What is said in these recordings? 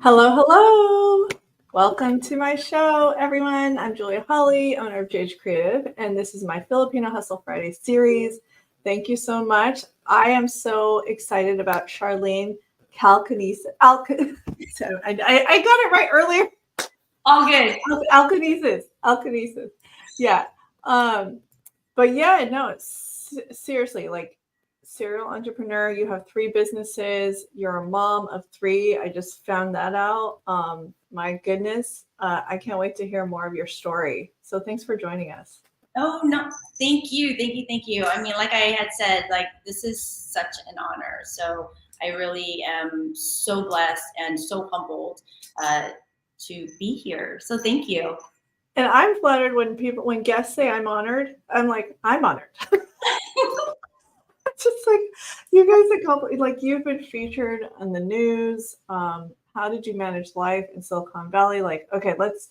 Hello, hello. Welcome to my show, everyone. I'm Julia Holly, owner of JH Creative, and this is my Filipino Hustle Fridays series. Thank you so much. I am so excited about Charlene Alcanices. I got it right earlier. All good. Alcanices. Yeah. But yeah, no, seriously, like serial entrepreneur. You have 3 businesses. You're a mom of 3. I just found that out. My goodness. I can't wait to hear more of your story. So thanks for joining us. Oh, no, thank you. I mean, like I had said, like, this is such an honor. So I really am so blessed and so humbled to be here. So thank you. And I'm flattered when guests say I'm honored. I'm like, I'm honored. Just like you guys like you've been featured on the news. How did you manage life in Silicon Valley? Like, okay, let's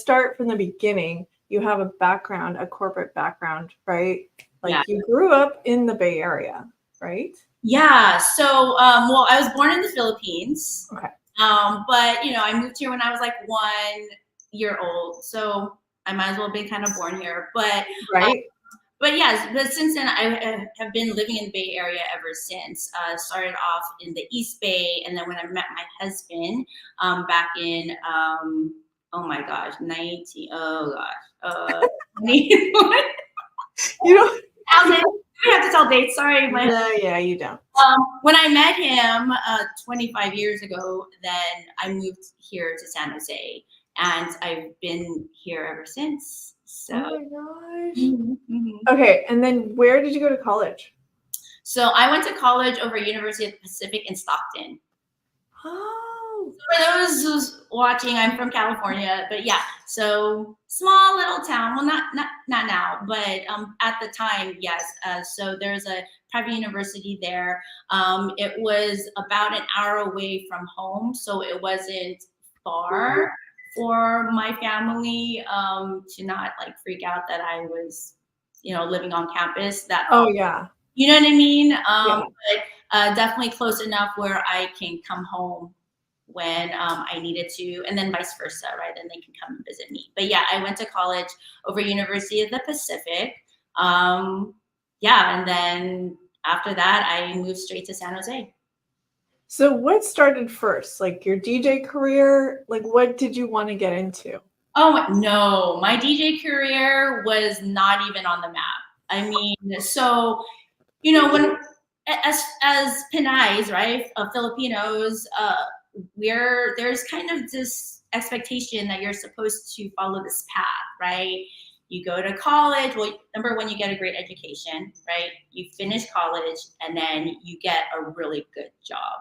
start from the beginning. You have a background, a corporate background, right? Like Yeah. You grew up in the Bay Area, right? Yeah. So, well, I was born in the Philippines. Okay. But I moved here when I was like 1 year old. So I might as well be kind of born here. But right. But yes, but since then I have been living in the Bay Area ever since. Started off in the East Bay, and then when I met my husband back in oh my gosh, 19 oh gosh, you know, we have to tell dates. Sorry, yeah, you don't. When I met him 25 years ago, then I moved here to San Jose, and I've been here ever since. So. Oh my gosh. Mm-hmm. Okay, and then where did you go to college? So I went to college over University of the Pacific in Stockton. Oh. For those who's watching, I'm from California, but yeah, so small little town. Well, not now, but at the time, yes. So there's a private university there. It was about an hour away from home, so it wasn't far for my family to not like freak out that I was, living on campus. Yeah. You know what I mean? Yeah. But definitely close enough where I can come home when I needed to, and then vice versa, right? And they can come and visit me. But yeah, I went to college over University of the Pacific. And then after that, I moved straight to San Jose. So what started first? Like your DJ career? Like what did you want to get into? Oh, no, my DJ career was not even on the map. I mean, so, when as Pinays, right, Filipinos, there's kind of this expectation that you're supposed to follow this path, right? You go to college. Well, number one, you get a great education, right? You finish college, and then you get a really good job.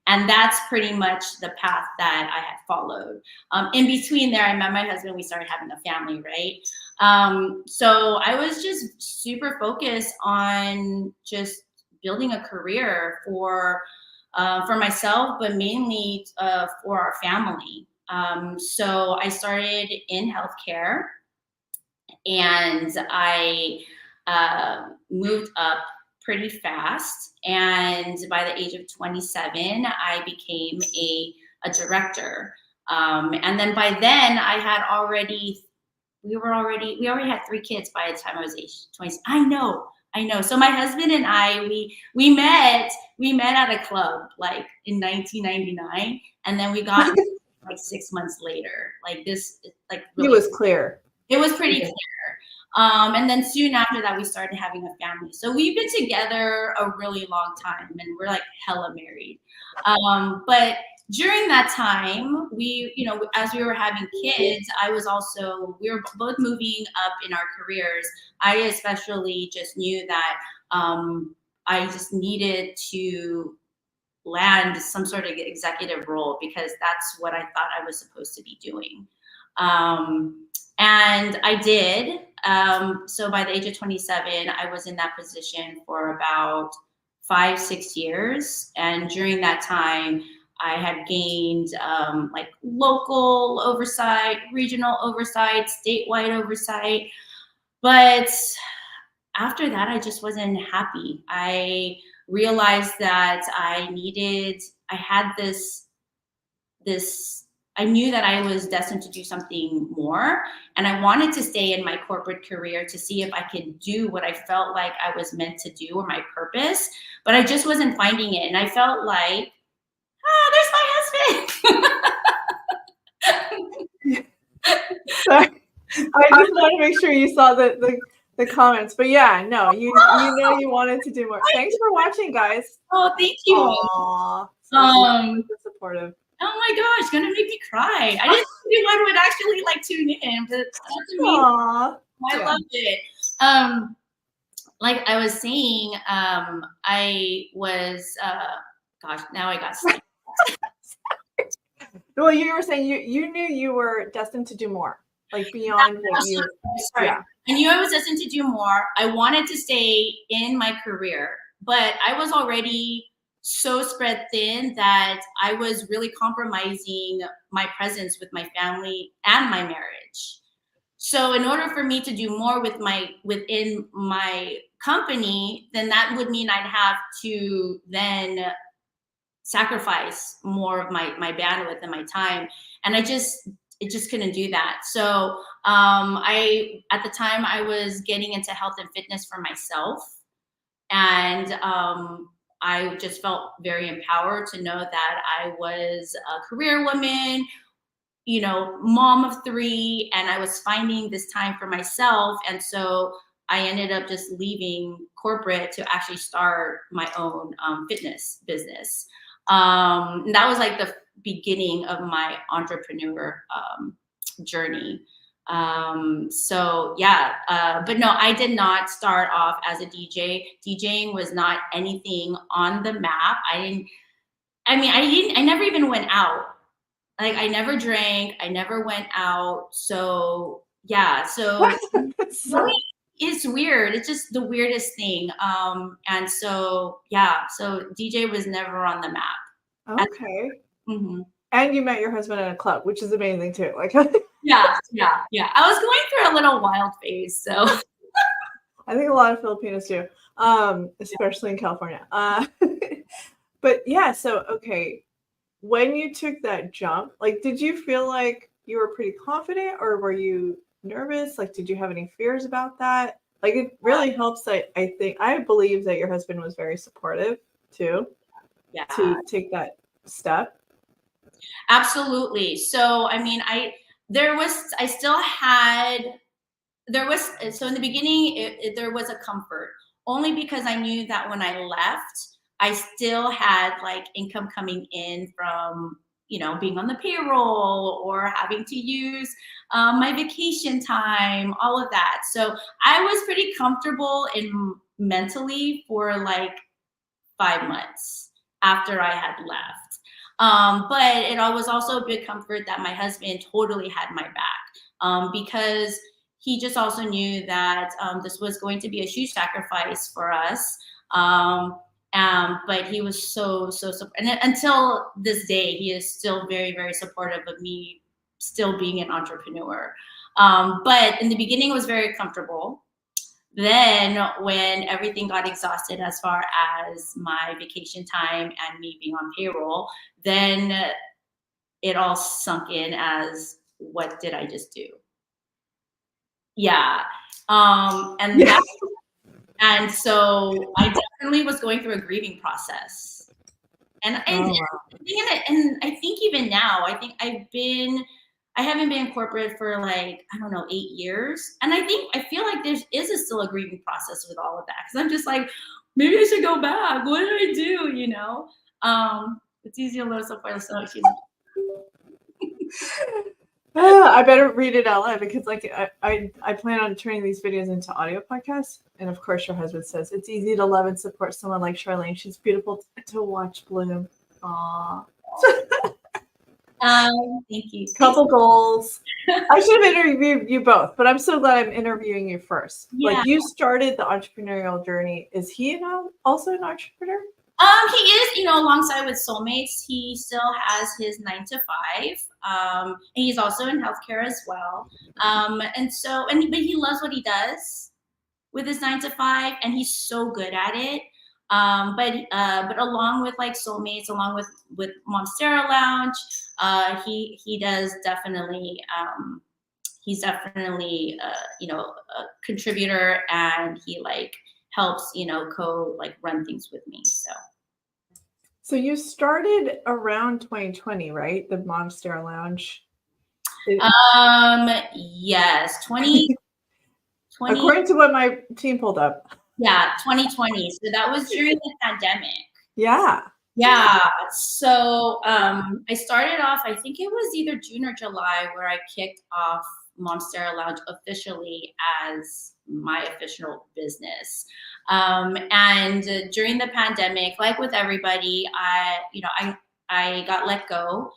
And that's pretty much the path that I had followed. In between there, I met my husband. We started having a family, right? So I was just super focused on just building a career for myself, but mainly for our family. So I started in healthcare, and I moved up pretty fast. And by the age of 27, I became a director. And then by then, we already had 3 kids by the time I was age 20. I know. So my husband and I, we met at a club like in 1999, and then we got like 6 months later. Like this, like really, it was clear. It was pretty clear. And then soon after that, we started having a family. So we've been together a really long time, and we're like hella married. But during that time, as we were having kids, we were both moving up in our careers. I especially just knew that I just needed to land some sort of executive role, because that's what I thought I was supposed to be doing. And I did. So by the age of 27, I was in that position for about 5-6 years. And during that time, I had gained like local oversight, regional oversight, statewide oversight. But after that, I just wasn't happy. I realized that I had this I knew that I was destined to do something more, and I wanted to stay in my corporate career to see if I could do what I felt like I was meant to do, or my purpose, but I just wasn't finding it. And I felt like, there's my husband. Sorry. I just want to make sure you saw the comments, but yeah, no, you know you wanted to do more. Thanks for watching, guys. Oh, thank you. Aww, so supportive. Oh my gosh, gonna make me cry. I didn't think anyone would actually like tune in, but that's amazing. Aww, I loved it. Like I was saying, I was gosh, now I got stuck. Well, you were saying you knew you were destined to do more, like beyond what you. Sorry. Yeah. I knew I was destined to do more. I wanted to stay in my career, but I was already so spread thin that I was really compromising my presence with my family and my marriage. So in order for me to do more within my company, then that would mean I'd have to then sacrifice more of my bandwidth and my time. And it just couldn't do that. So at the time I was getting into health and fitness for myself. And I just felt very empowered to know that I was a career woman, mom of 3, and I was finding this time for myself. And so I ended up just leaving corporate to actually start my own fitness business. That was like the beginning of my entrepreneur journey. So yeah, but no, I did not start off as a DJ. DJing was not anything on the map. I never even went out. Like I never drank, I never went out. So yeah, so it's weird. It's just the weirdest thing. And so yeah, so DJ was never on the map. Okay. Mm-hmm. And you met your husband in a club, which is amazing too. Like yeah. I was going through a little wild phase, so I think a lot of Filipinos do, especially in California. But yeah, so okay, when you took that jump, like, did you feel like you were pretty confident, or were you nervous? Like, did you have any fears about that? Like, it really helps that I believe that your husband was very supportive too, to take that step. Absolutely. So, I mean, so in the beginning, there was a comfort, only because I knew that when I left, I still had like income coming in from, being on the payroll or having to use my vacation time, all of that. So I was pretty comfortable mentally for like 5 months after I had left. But it was also a big comfort that my husband totally had my back, because he just also knew that this was going to be a huge sacrifice for us. But he was so and until this day, he is still very, very supportive of me still being an entrepreneur. But in the beginning, it was very comfortable. Then when everything got exhausted as far as my vacation time and me being on payroll, then it all sunk in as, what did I just do? Yeah. And so I definitely was going through a grieving process. And I think even now, I haven't been in corporate for like, I don't know, 8 years. And I feel like there is still a grieving process with all of that. Cause I'm just like, maybe I should go back. What did I do? It's easy to lose so far. So she's I better read it out loud, because like I plan on turning these videos into audio podcasts. And of course your husband says it's easy to love and support someone like Charlene. She's beautiful to watch bloom. Aww. Thank you. Couple goals. I should have interviewed you both, but I'm so glad I'm interviewing you first. Yeah. Like, you started the entrepreneurial journey. Is he also an entrepreneur? He is, alongside with Soulmates, he still has his 9 to 5. And he's also in healthcare as well. But he loves what he does with his 9 to 5, and he's so good at it. But along with like Soulmates, along with Momstera Lounge, he does definitely he's definitely a contributor, and he like helps like run things with me. So you started around 2020, right? The Momstera Lounge. Yes, 2020. According to what my team pulled up. Yeah, 2020. So that was during the pandemic. Yeah. Yeah. So I started off, I think it was either June or July, where I kicked off Momstera Lounge officially as my official business. And during the pandemic, like with everybody, I got let go.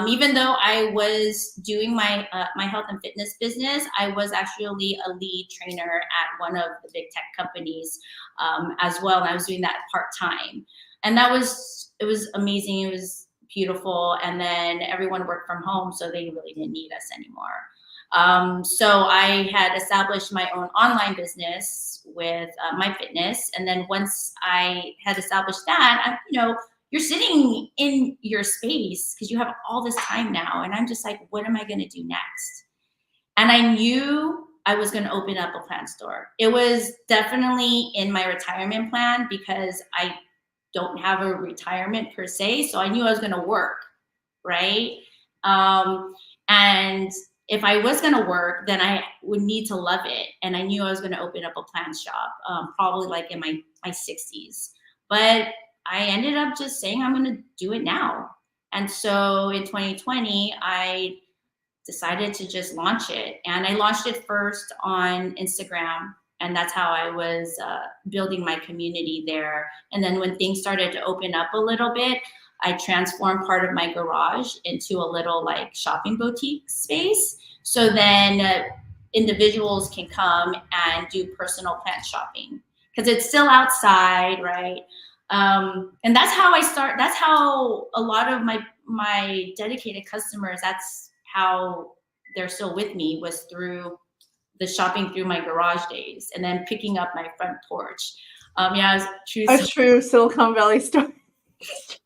Even though I was doing my health and fitness business, I was actually a lead trainer at one of the big tech companies as well. And I was doing that part-time. And it was amazing. It was beautiful. And then everyone worked from home, so they really didn't need us anymore. So I had established my own online business with my fitness. And then once I had established that, you're sitting in your space because you have all this time now. And I'm just like, what am I going to do next? And I knew I was going to open up a plant store. It was definitely in my retirement plan because I don't have a retirement per se. So I knew I was going to work, right? And if I was going to work, then I would need to love it. And I knew I was going to open up a plant shop, probably like in my 60s. But I ended up just saying, I'm going to do it now. And so in 2020, I decided to just launch it. And I launched it first on Instagram. And that's how I was building my community there. And then when things started to open up a little bit, I transformed part of my garage into a little like shopping boutique space. So then individuals can come and do personal plant shopping because it's still outside, right? And that's how I start. That's how a lot of my dedicated customers, that's how they're still with me, was through the shopping through my garage days and then picking up my front porch. Yeah, a true Silicon Valley story.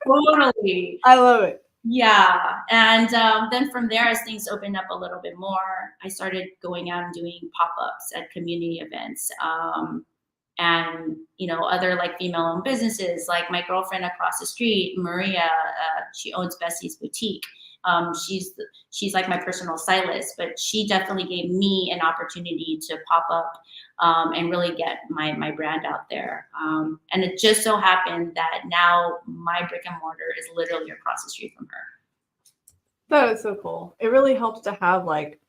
Totally. I love it. Yeah. And then from there, as things opened up a little bit more, I started going out and doing pop-ups at community events. And other like female-owned businesses, like my girlfriend across the street, Maria, she owns Bessie's Boutique. She's like my personal stylist, but she definitely gave me an opportunity to pop up and really get my brand out there. And it just so happened that now my brick and mortar is literally across the street from her. That is so cool. It really helps to have like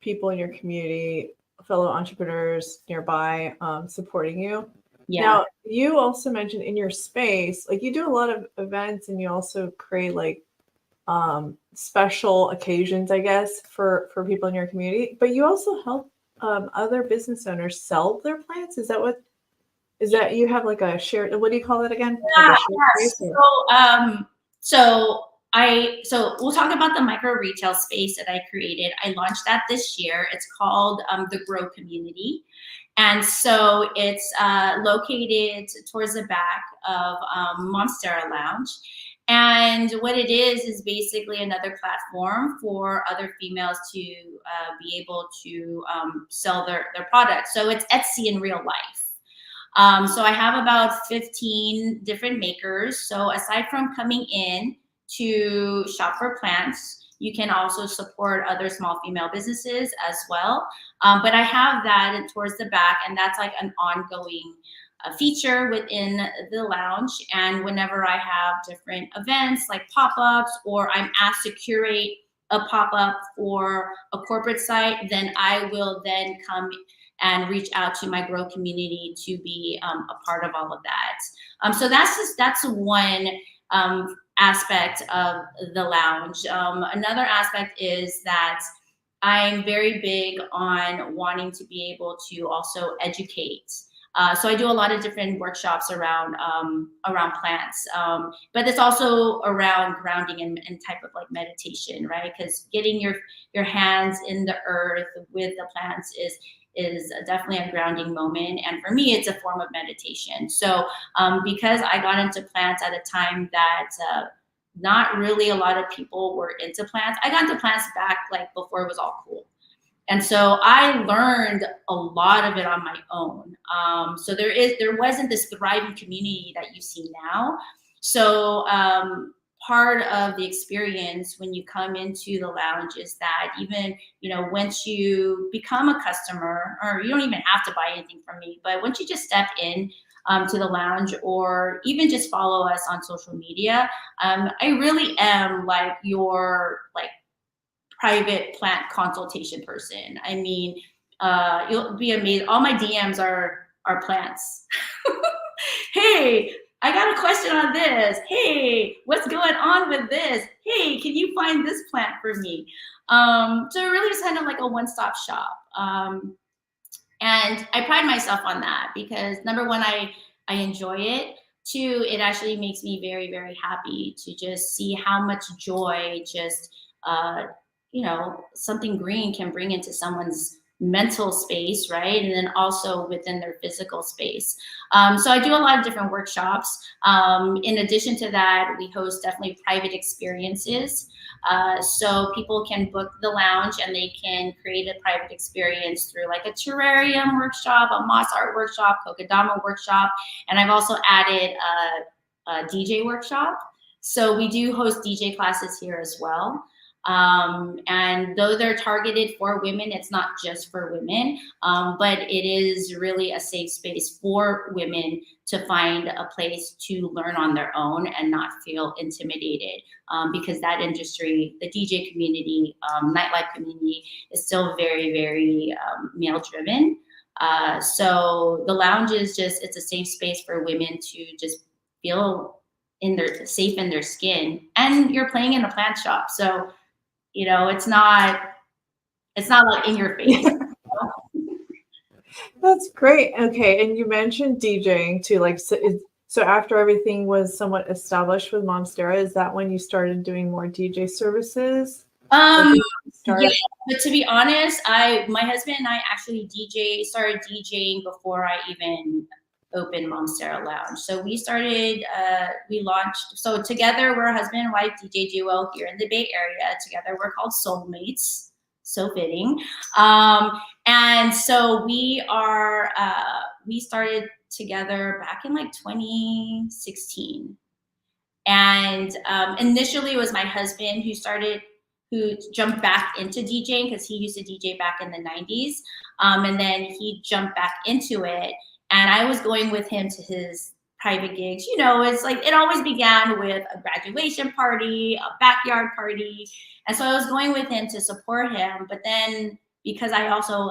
people in your community, fellow entrepreneurs nearby, supporting you. Yeah. Now, you also mentioned in your space, like you do a lot of events and you also create like special occasions, I guess, for people in your community, but you also help other business owners sell their plants. Is that you have like a shared, what do you call it again? Yeah, like so we'll talk about the micro retail space that I created. I launched that this year. It's called the Grow Community. And so it's located towards the back of Momstera Lounge. And what it is basically another platform for other females to be able to sell their products. So it's Etsy in real life. So I have about 15 different makers. So aside from coming in to shop for plants, you can also support other small female businesses as well. But I have that towards the back, and that's like an ongoing feature within the lounge. And whenever I have different events like pop-ups, or I'm asked to curate a pop-up for a corporate site, then I will then come and reach out to my Grow community to be a part of all of that. So that's one aspect of the lounge. Another aspect is that I'm very big on wanting to be able to also educate. So I do a lot of different workshops around plants, but it's also around grounding and type of like meditation, right? Because getting your hands in the earth with the plants is definitely a grounding moment. And for me, it's a form of meditation. So because I got into plants at a time that not really a lot of people were into plants, I got into plants back like before it was all cool. And so I learned a lot of it on my own. So there wasn't this thriving community that you see now. So part of the experience when you come into the lounge is that even, once you become a customer, or you don't even have to buy anything from me, but once you just step in to the lounge, or even just follow us on social media, I really am like your private plant consultation person. I mean, you'll be amazed. All my DMs are plants. Hey, I got a question on this. Hey, what's going on with this? Hey, can you find this plant for me? So it really is kind of like a one-stop shop. And I pride myself on that because number one, I enjoy it. Two, it actually makes me very, very happy to just see how much joy just, something green can bring into someone's mental space, right? And then also within their physical space. So I do a lot of different workshops. In addition to that, we host definitely private experiences. So people can book the lounge and they can create a private experience through like a terrarium workshop, a moss art workshop, kokedama workshop. And I've also added a DJ workshop. So we do host DJ classes here as well. And though they're targeted for women, it's not just for women, but it is really a safe space for women to find a place to learn on their own and not feel intimidated, because that industry, the DJ community, nightlife community, is still very, very male driven. So the lounge is just, it's a safe space for women to just feel safe in their skin. And you're playing in a plant shop. So it's not like in your face. That's great. Okay, and you mentioned DJing too. Like, so after everything was somewhat established with Momstera, is that when you started doing more DJ services? Yeah, but to be honest, my husband and I actually started DJing before I even opened Momstera Lounge. So we launched, so together we're a husband and wife DJ duo here in the Bay Area. Together we're called Soulmates, so fitting. And so we started together back in like 2016. And initially it was my husband who jumped back into DJing because he used to DJ back in the 90s. And then he jumped back into it. And I was going with him to his private gigs. It's like, it always began with a graduation party, a backyard party. And so I was going with him to support him. But then because I also,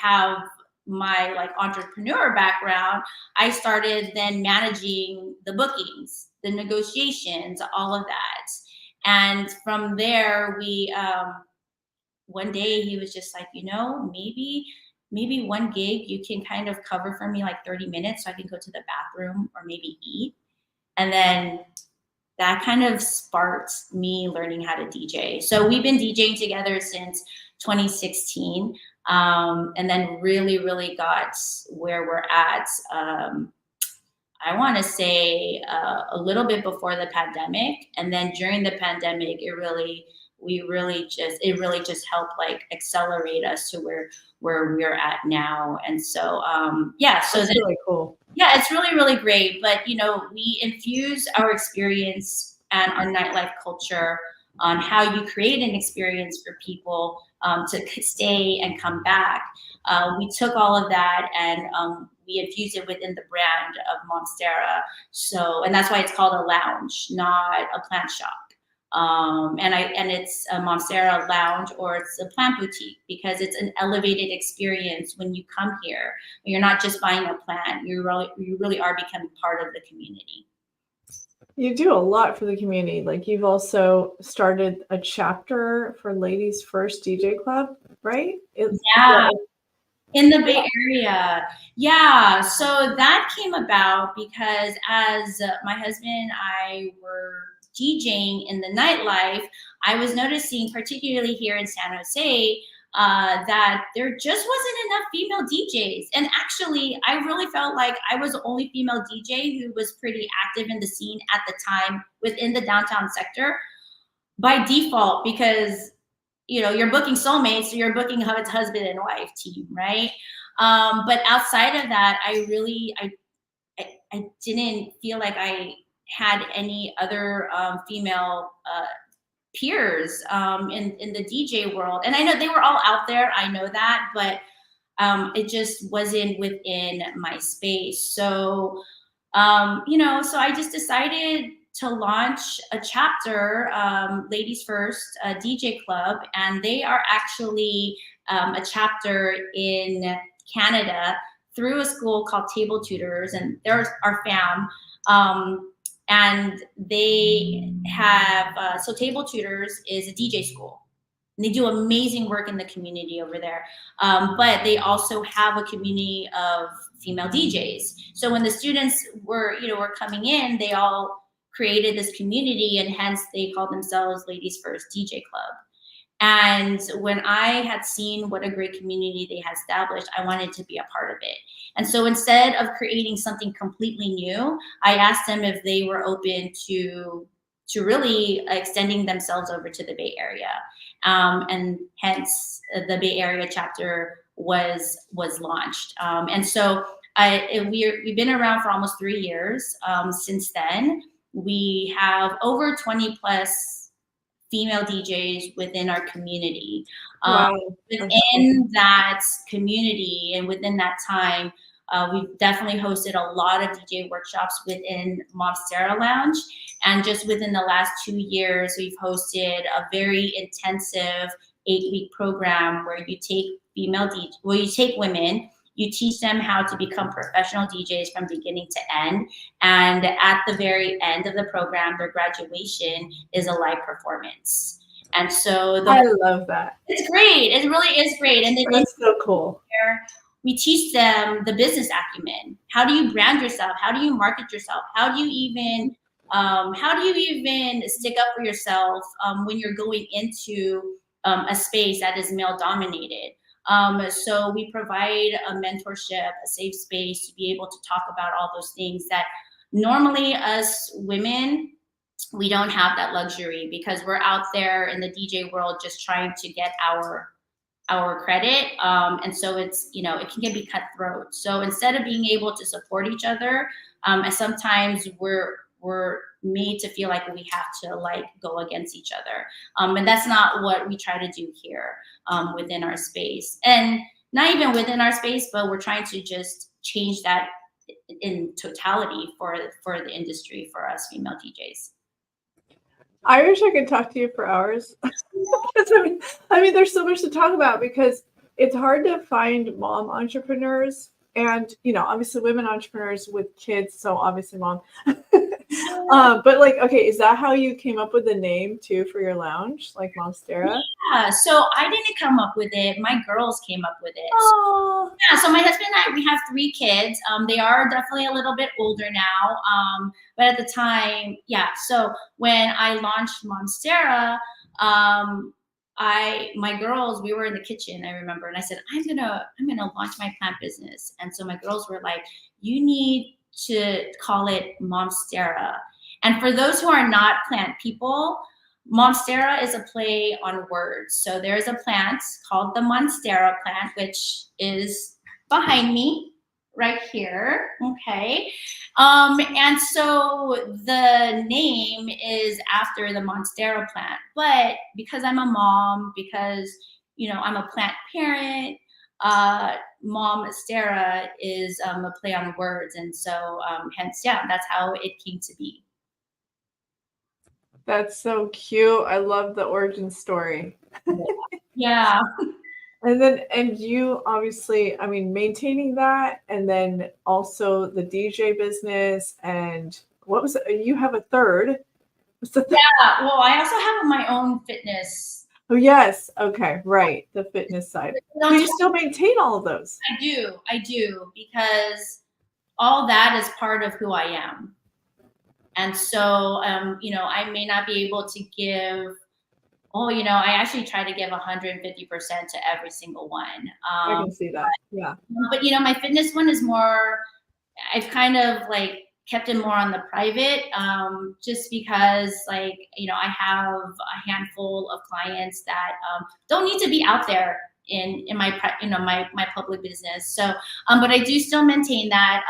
have my like entrepreneur background, I started then managing the bookings, the negotiations, all of that. And from there, we, one day he was just like, maybe one gig you can kind of cover for me like 30 minutes so I can go to the bathroom or maybe eat. And then that kind of sparked me learning how to DJ. So we've been DJing together since 2016, and then really, really got where we're at. I want to say a little bit before the pandemic. And then during the pandemic, it really just helped like accelerate us to where we're at now. And so so that's really cool. Yeah, it's really, really great. But we infuse our experience and our nightlife culture on how you create an experience for people to stay and come back. We took all of that and we infused it within the brand of Momstera. So, and that's why it's called a lounge, not a plant shop. And it's a Momstera Lounge, or it's a plant boutique, because it's an elevated experience when you come here. You're not just buying a plant, you really are becoming part of the community. You do a lot for the community. Like, you've also started a chapter for Ladies First DJ Club, right? Yeah. In the Bay Area. Yeah. So that came about because as my husband and I were DJing in the nightlife, I was noticing, particularly here in San Jose, that there just wasn't enough female DJs. And actually, I really felt like I was the only female DJ who was pretty active in the scene at the time within the downtown sector by default, because you're booking soulmates, so you're booking husband and wife team, right? But outside of that, I didn't feel like I had any other female peers in the DJ world. And I know they were all out there, I know that, but it just wasn't within my space. So, so I just decided to launch a chapter, Ladies First DJ Club, and they are actually a chapter in Canada through a school called Table Tutors, and there's our fam. And they have, so Table Tutors is a DJ school. And they do amazing work in the community over there. But they also have a community of female DJs. So when the students were coming in, they all created this community, and hence they called themselves Ladies First DJ Club. And when I had seen what a great community they had established, I wanted to be a part of it. And so instead of creating something completely new, I asked them if they were open to really extending themselves over to the Bay Area. And hence the Bay Area chapter was launched. And so we've been around for almost 3 years. Since then, we have over 20 plus female DJs within our community. Wow. Within that community and within that time, we've definitely hosted a lot of DJ workshops within Momstera Lounge. And just within the last 2 years, we've hosted a very intensive 8-week program where you take you take women, you teach them how to become professional DJs from beginning to end. And at the very end of the program, their graduation is a live performance. And so I love that. It's great. It really is great. And then that's so cool. We teach them the business acumen. How do you brand yourself? How do you market yourself? How do you even stick up for yourself when you're going into a space that is male dominated? So we provide a mentorship, a safe space to be able to talk about all those things that normally us women, we don't have that luxury, because we're out there in the DJ world just trying to get our credit. And so it's, it can be cutthroat. So instead of being able to support each other, sometimes we're made to feel like we have to go against each other. And that's not what we try to do here within our space. And not even within our space, but we're trying to just change that in totality for the industry, for us female DJs. I wish I could talk to you for hours. I mean, there's so much to talk about, because it's hard to find mom entrepreneurs, and obviously women entrepreneurs with kids. So obviously mom. But okay, is that how you came up with the name too for your lounge, like Momstera? Yeah. So I didn't come up with it. My girls came up with it. Oh. So my husband and I, we have 3 kids. They are definitely a little bit older now. But at the time, yeah. So when I launched Momstera, my girls, we were in the kitchen, I remember, and I said, I'm gonna launch my plant business. And so my girls were like, you need to call it Momstera. And for those who are not plant people, Momstera is a play on words. So there's a plant called the Monstera plant, which is behind me right here. Okay. And so the name is after the Monstera plant. But because I'm a mom, because I'm a plant parent, Momstera is a play on words. And so hence, yeah, that's how it came to be. That's so cute. I love the origin story. Yeah. And you obviously, maintaining that, and then also the DJ business, and what was it? You have a third. What's the third? Yeah. Well, I also have my own fitness. Oh, yes. Okay. Right. The fitness side. Do you still maintain all of those? I do, because all that is part of who I am. And so, I may not be able to give Oh, I actually try to give 150% to every single one. I can see that. Yeah. But my fitness one is more, I've kind of like kept it more on the private, just because like, I have a handful of clients that don't need to be out there in my my public business. So, but I do still maintain that.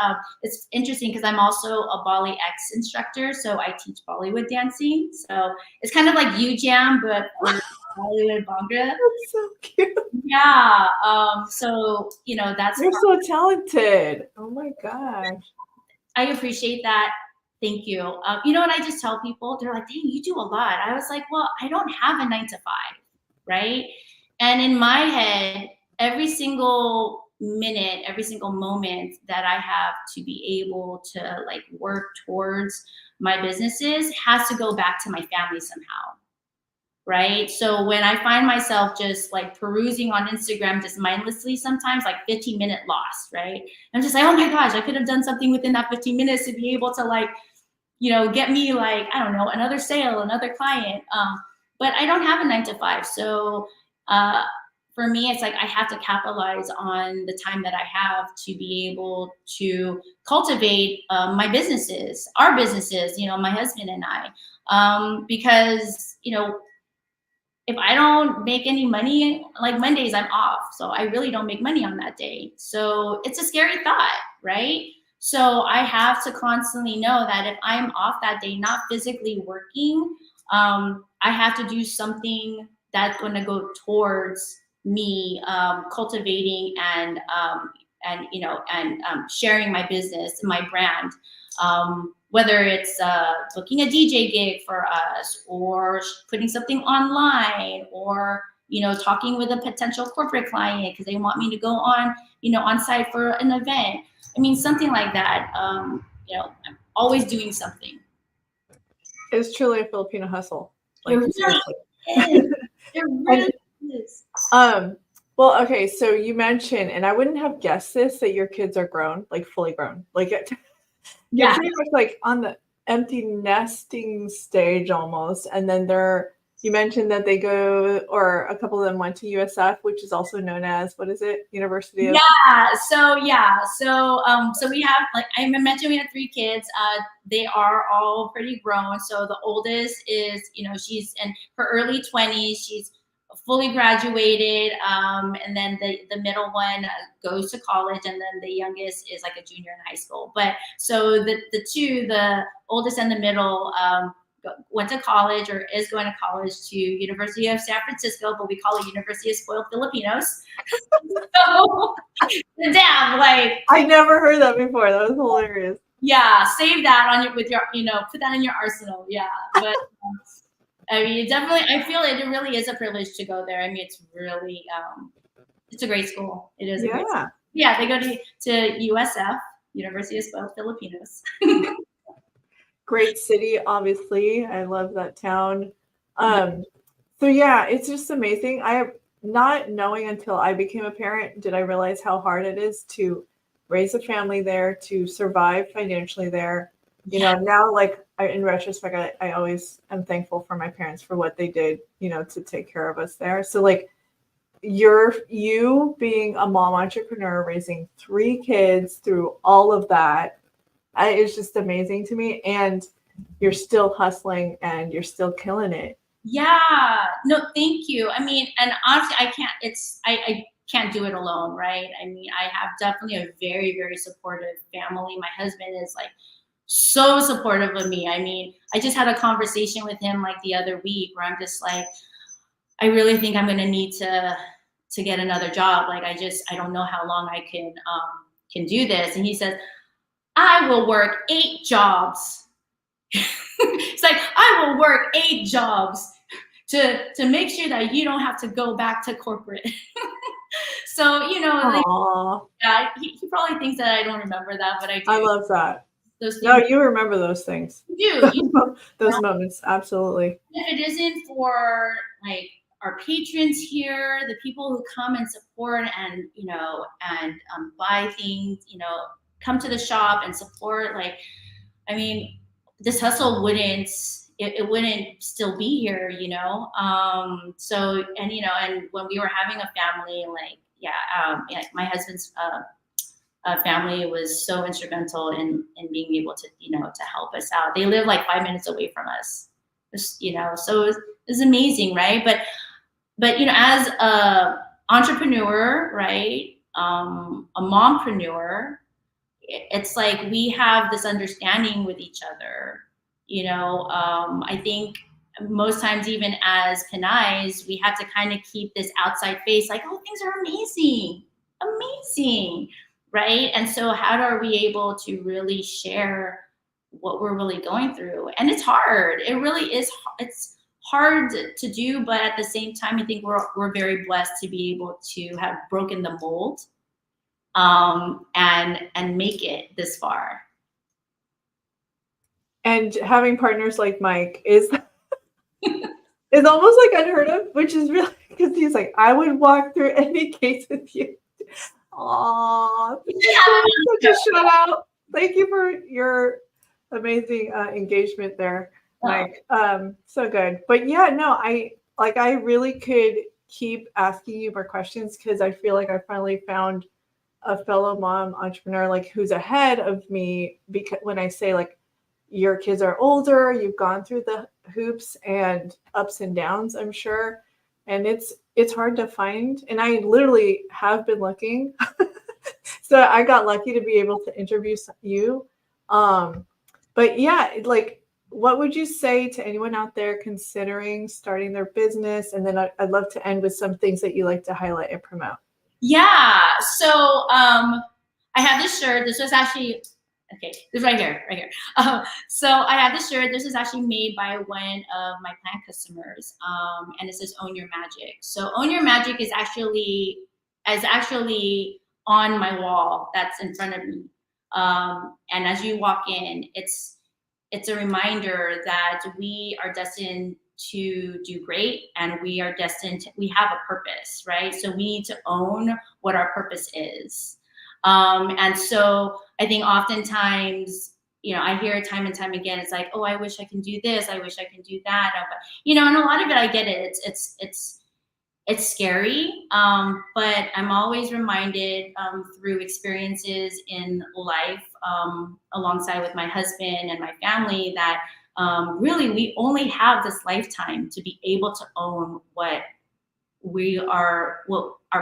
It's interesting because I'm also a Bolly X instructor, so I teach Bollywood dancing. So it's kind of like U Jam, but for Bollywood Bhangra. That's so cute. Yeah. So that's. You're so talented. Oh my gosh. I appreciate that. Thank you. And I just tell people, they're like, dang, you do a lot. I was like, well, I don't have a 9 to 5, right? And in my head, every single minute, every single moment that I have to be able to like work towards my businesses has to go back to my family somehow. Right. So when I find myself just like perusing on Instagram, just mindlessly, sometimes like 15-minute lost, right? I'm just like, oh my gosh, I could have done something within that 15 minutes to be able to like, get me like, I don't know, another sale, another client. But I don't have a 9 to 5. So for me, it's like I have to capitalize on the time that I have to be able to cultivate my businesses, our businesses, my husband and I, because, if I don't make any money, like Mondays, I'm off. So I really don't make money on that day. So it's a scary thought, right? So I have to constantly know that if I'm off that day, not physically working, I have to do something that's going to go towards me cultivating and sharing my business, my brand. Whether it's booking a DJ gig for us, or putting something online, or talking with a potential corporate client because they want me to go on on site for an event. I mean, something like that. I'm always doing something. It's truly a Filipino hustle. Like, it really is. It really is. Well, okay, so you mentioned, and I wouldn't have guessed this, that your kids are grown, like fully grown. Like you're pretty much like on the empty nesting stage almost. And then you mentioned that they go, or a couple of them went to USF, which is also known as, what is it? University of. So we have, like I mentioned, we have 3 kids. They are all pretty grown. So the oldest is, she's in her early 20s. She's fully graduated, and then the middle one goes to college, and then the youngest is like a junior in high school. But so the two, the oldest and the middle, went to college or is going to college to University of San Francisco, but we call it University of Spoiled Filipinos. So damn, like I never heard that before. That was hilarious. Yeah, save that on put that in your arsenal. Yeah, but. I mean, definitely, I feel it really is a privilege to go there. I mean, it's really, it's a great school. It is. Yeah. A great school. Yeah, they go to USF, University of Spoiled Filipinos. Great city, obviously. I love that town. So yeah, it's just amazing. Not knowing until I became a parent, did I realize how hard it is to raise a family there, to survive financially there. Now, like in retrospect, I always am thankful for my parents for what they did, to take care of us there. So like you being a mom entrepreneur, raising 3 kids through all of that, it's just amazing to me. And you're still hustling and you're still killing it. Yeah, no, thank you. I mean, and honestly, I can't do it alone, right? I mean, I have definitely a very, very supportive family. My husband is like so supportive of me. I mean, I just had a conversation with him like the other week where I'm just like, I really think I'm going to need to get another job. Like, I don't know how long I can do this. And he says, I will work 8 jobs. It's like, I will work 8 jobs to make sure that you don't have to go back to corporate. So, like, yeah, he probably thinks that I don't remember that, but I do. I love that. No, you remember those things. You do. Those moments, absolutely. If it isn't for like our patrons here, the people who come and support and buy things, come to the shop and support, like, I mean, this hustle wouldn't it wouldn't still be here, you know? So, and, you know, and when we were having a family, like, yeah, my husband's family was so instrumental in being able to, you know, to help us out. They live like 5 minutes away from us, you know, so it was amazing, right? But, you know, as a entrepreneur, right, a mompreneur, it's like we have this understanding with each other, you know. I think most times, even as Pinais, we have to kind of keep this outside face, like, oh, things are amazing, right? And so how are we able to really share what we're really going through? And it's hard. It really is. It's hard to do, but at the same time, I think we're very blessed to be able to have broken the mold, and make it this far. And having partners like Mike is almost like unheard of, which is really, because he's like, I would walk through any case with you. Aww, such a shout out. Thank you for your amazing engagement there, Mike. So good. But yeah, no, I really could keep asking you more questions, because I feel like I finally found a fellow mom entrepreneur, like, who's ahead of me, because when I say, like, your kids are older, you've gone through the hoops and ups and downs, I'm sure, and it's hard to find, and I literally have been looking. So I got lucky to be able to interview you. But yeah, like, what would you say to anyone out there considering starting their business? And then I'd love to end with some things that you like to highlight and promote. Yeah. So I have this shirt. This was actually, okay, this is right here. So I have this shirt. This is actually made by one of my plant customers. And it says "Own Your Magic." So "Own Your Magic" is actually on my wall that's in front of me. And as you walk in, it's a reminder that we are destined to do great, and we are destined to, we have a purpose, right? So we need to own what our purpose is. And so I think oftentimes, you know, I hear it time and time again. It's like, oh, I wish I can do this. I wish I can do that. But, you know, and a lot of it, I get it. It's scary. But I'm always reminded through experiences in life, alongside with my husband and my family, that really we only have this lifetime to be able to own what our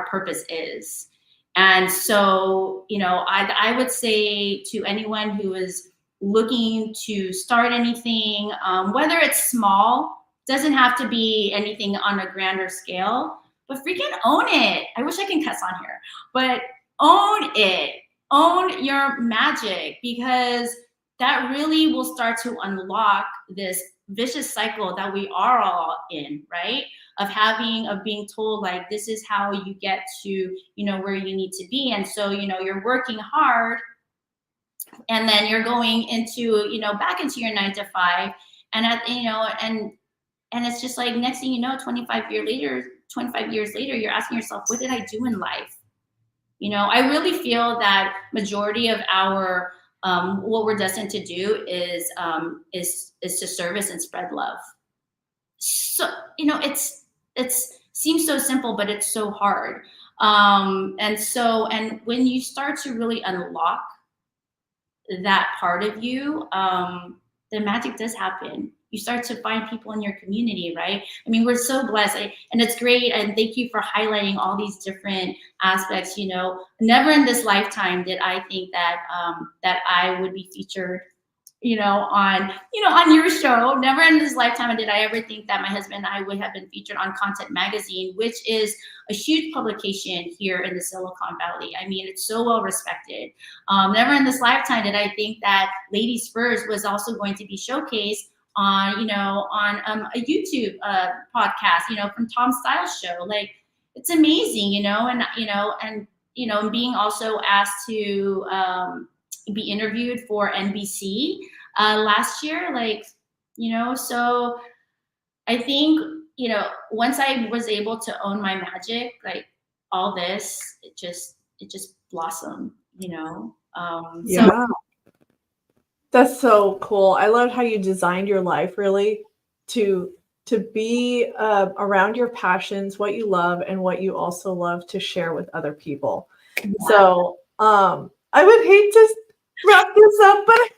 purpose is. And so, you know, I would say to anyone who is looking to start anything, whether it's small, doesn't have to be anything on a grander scale, but freaking own it. I wish I can cuss on here, but own it. Own your magic, because that really will start to unlock this vicious cycle that we are all in, right? Of being told, like, this is how you get to, you know, where you need to be. And so, you know, you're working hard, and then you're going into, you know, back into your 9 to 5, and you know, and it's just like, next thing you know, 25 years later, you're asking yourself, what did I do in life? You know, I really feel that majority of our what we're destined to do is to service and spread love. So, you know, it's seems so simple, but it's so hard. And when you start to really unlock that part of you, the magic does happen. You start to find people in your community, right? I mean, we're so blessed, and it's great. And thank you for highlighting all these different aspects. You know, never in this lifetime did I think that that I would be featured, you know, on your show. Never in this lifetime did I ever think that my husband and I would have been featured on Content Magazine, which is a huge publication here in the Silicon Valley. I mean, it's so well respected. Never in this lifetime did I think that Ladies First was also going to be showcased on, you know, on a YouTube podcast, you know, from Tom Styles' show. Like, it's amazing, you know, and being also asked to be interviewed for NBC last year, like, you know. So I think, you know, once I was able to own my magic, like, all this, it just blossomed, you know. Yeah. So That's so cool. I love how you designed your life really to be around your passions, what you love, and what you also love to share with other people. Yeah. So I would hate to wrap this up, but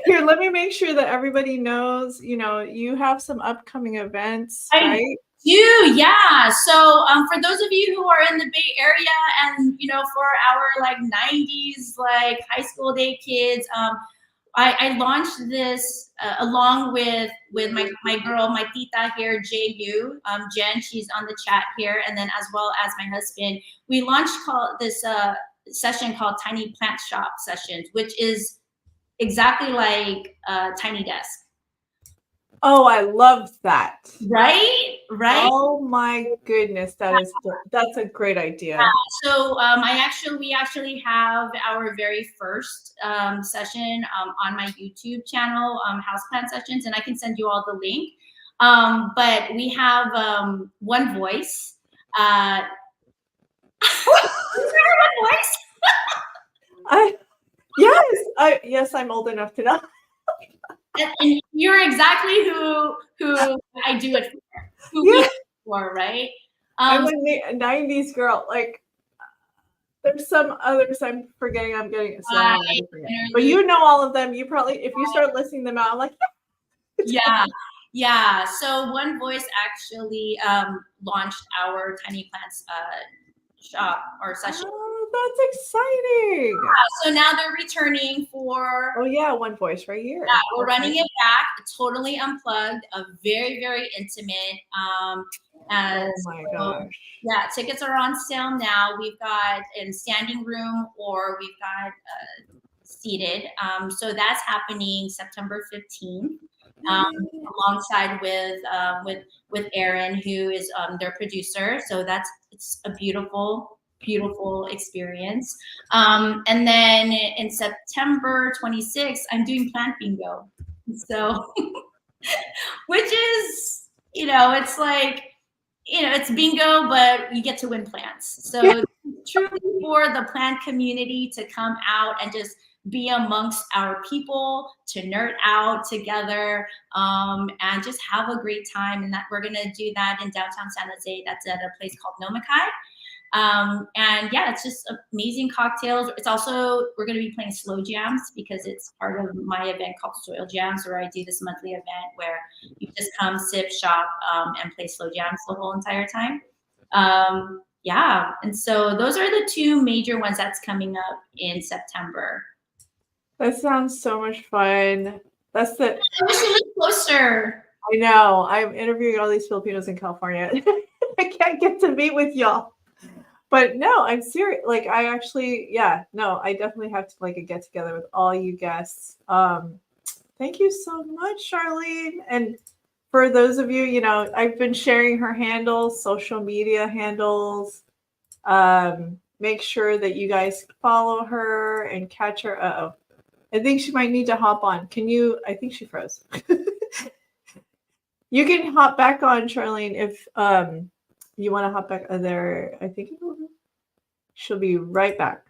here, let me make sure that everybody knows, you have some upcoming events, right? Yeah. So for those of you who are in the Bay Area and, for our like 90s, like high school day kids, I launched this along with my girl, my tita here, JU, Jen, she's on the chat here, and then as well as my husband. We launched this session called Tiny Plant Shop Sessions, which is exactly like Tiny Desk. Oh, I love that. Right? Oh my goodness, that's a great idea. Yeah. So we actually have our very first session on my YouTube channel, Houseplant Sessions, and I can send you all the link. But we have one voice. One voice? Yes, I'm old enough to know. And you're exactly who I do it for. Who we do it for, right? I'm a 90s girl. Like, there's some others I'm forgetting. I'm getting it. So but you know all of them. You probably, if you start listing them out, I'm like, yeah. So One Voice actually launched our Tiny Plants shop or session. Oh, that's exciting. Yeah, so now they're returning for. Oh yeah, One Voice right here. Yeah, we're running it back, totally unplugged, very, very intimate. Oh my gosh. Yeah, tickets are on sale now. We've got in standing room or we've got seated. So that's happening September 15th, alongside with Aaron, who is their producer. So it's a beautiful experience. And then in September 26th, I'm doing plant bingo. So, which is, it's like, it's bingo, but you get to win plants. So truly for the plant community to come out and just be amongst our people, to nerd out together, and just have a great time. And that we're gonna do that in downtown San Jose. That's at a place called Nomakai. And yeah, it's just amazing cocktails. It's also, we're going to be playing slow jams because it's part of my event called Soil Jams, where I do this monthly event where you just come, sip, shop, and play slow jams the whole entire time. Yeah, and so those are the two major ones that's coming up in September. That sounds so much fun. I wish you lived closer. I know. I'm interviewing all these Filipinos in California. I can't get to meet with y'all. But no, I'm serious. Like, I definitely have to like a get together with all you guests. Thank you so much, Charlene. And for those of you, I've been sharing her handles, social media handles. Make sure that you guys follow her and catch her. Uh-oh. I think she might need to hop on. I think she froze. You can hop back on, Charlene, if you want to hop back there. I think she'll be right back.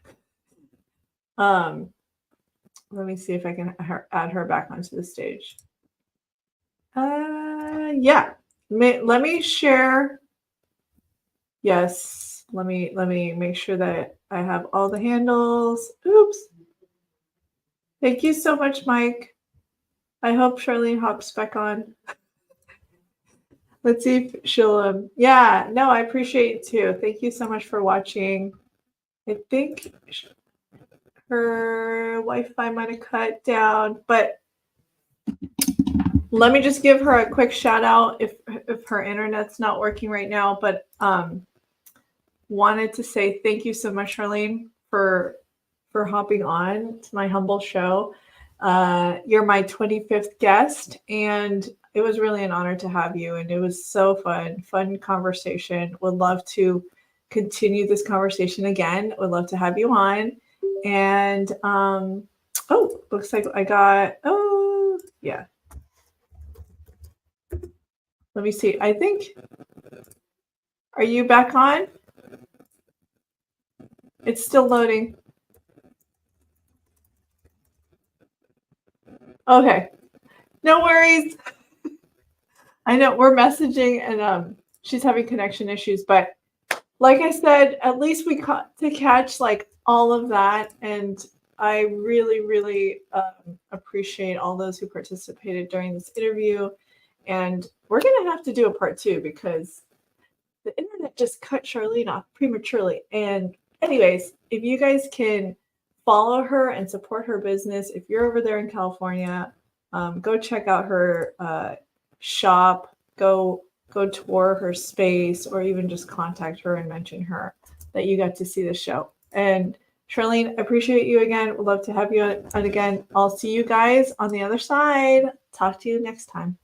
Let me see if I can add her back onto the stage. Yeah. Let me share. Yes. Let me make sure that I have all the handles. Oops. Thank you so much, Mike. I hope Charlene hops back on. Let's see if she'll, I appreciate it too. Thank you so much for watching. I think her Wi-Fi might have cut down, but let me just give her a quick shout out if her internet's not working right now, but wanted to say thank you so much, Charlene, for hopping on to my humble show. You're my 25th guest, and it was really an honor to have you, and it was so fun conversation. Would love to continue this conversation again. Would love to have you on. And looks like I got, yeah. Let me see. I think, are you back on? It's still loading. Okay. No worries. I know we're messaging and she's having connection issues, but like I said, at least we caught to catch like all of that. And I really, really appreciate all those who participated during this interview. And we're going to have to do a part 2 because the internet just cut Charlene off prematurely. And anyways, if you guys can follow her and support her business, if you're over there in California, go check out her shop, go tour her space, or even just contact her and mention her that you got to see the show. And Charlene, I appreciate you again. Would love to have you on again. I'll see you guys on the other side. Talk to you next time.